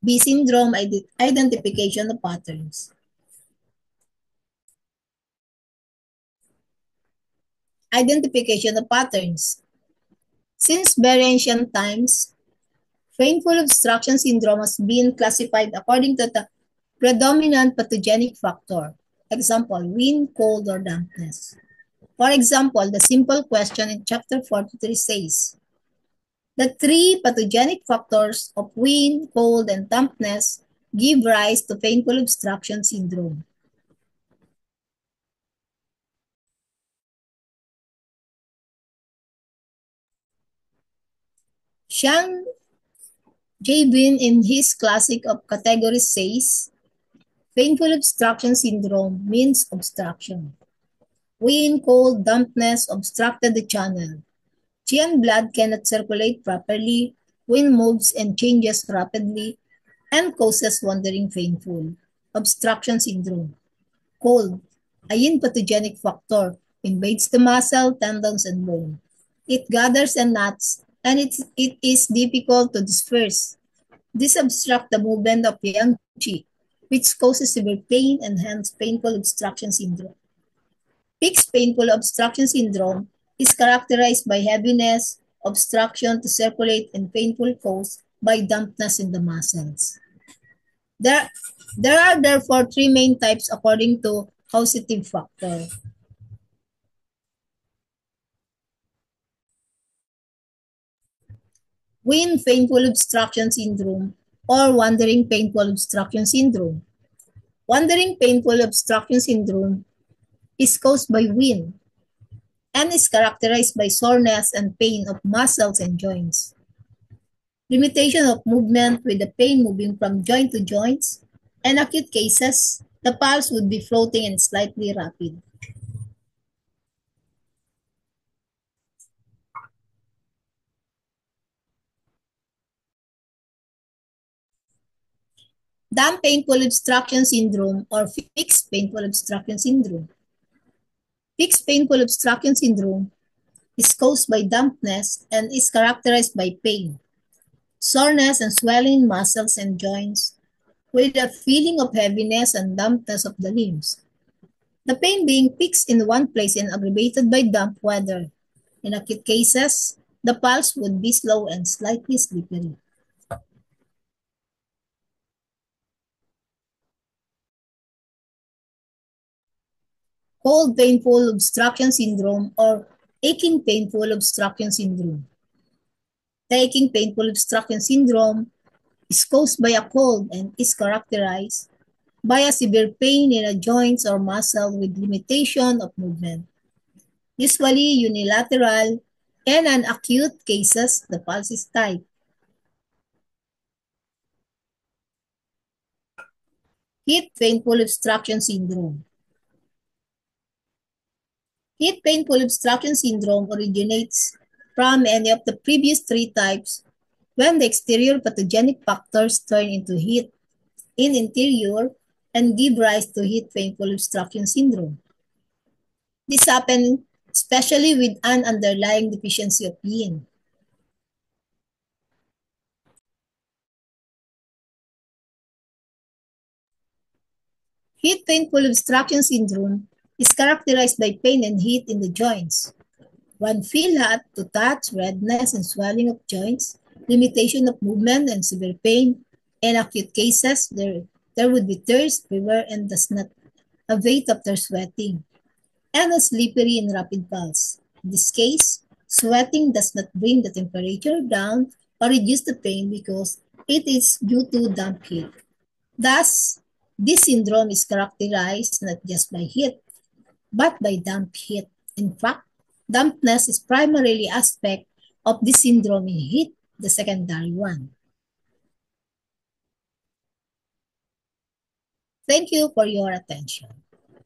B syndrome identification of patterns. Identification of patterns. Since very ancient times, painful obstruction syndrome has been classified according to the predominant pathogenic factor. Example, wind, cold, or dampness. For example, the simple question in chapter 43 says, the three pathogenic factors of wind, cold, and dampness give rise to painful obstruction syndrome. Xiang Jabin in his classic of categories says, painful obstruction syndrome means obstruction. Wind, cold, dampness obstructed the channel. Qi and blood cannot circulate properly, wind moves and changes rapidly, and causes wandering painful. Obstruction syndrome. Cold, a yin pathogenic factor, invades the muscle, tendons, and bone. It gathers and knots, and it is difficult to disperse. This obstructs the movement of yang qi, which causes severe pain and hence painful obstruction syndrome. Fixed painful obstruction syndrome is characterized by heaviness, obstruction to circulate, and painful caused by dampness in the muscles. There, there are therefore three main types according to causative factor. Wind painful obstruction syndrome or wandering painful obstruction syndrome. Wandering painful obstruction syndrome is caused by wind and is characterized by soreness and pain of muscles and joints. Limitation of movement with the pain moving from joint to joints, and acute cases, the pulse would be floating and slightly rapid. Damp painful obstruction syndrome or fixed painful obstruction syndrome. Fixed painful obstruction syndrome is caused by dampness and is characterized by pain, soreness and swelling in muscles and joints, with a feeling of heaviness and dampness of the limbs. The pain being fixed in one place and aggravated by damp weather. In acute cases, the pulse would be slow and slightly slippery. Cold painful obstruction syndrome or aching painful obstruction syndrome. The aching painful obstruction syndrome is caused by a cold and is characterized by a severe pain in a joints or muscle with limitation of movement. Usually unilateral, and in acute cases, the pulse is tight. Heat painful obstruction syndrome. Heat painful obstruction syndrome originates from any of the previous three types when the exterior pathogenic factors turn into heat in interior and give rise to heat painful obstruction syndrome. This happens especially with an underlying deficiency of yin. Heat painful obstruction syndrome is characterized by pain and heat in the joints. One feel hot to touch, redness and swelling of joints, limitation of movement and severe pain. In acute cases, there would be thirst, fever, and does not abate after sweating, and a slippery and rapid pulse. In this case, sweating does not bring the temperature down or reduce the pain because it is due to damp heat. Thus, this syndrome is characterized not just by heat, but by damp heat. In fact, dampness is primarily aspect of this syndrome in heat, the secondary one. Thank you for your attention.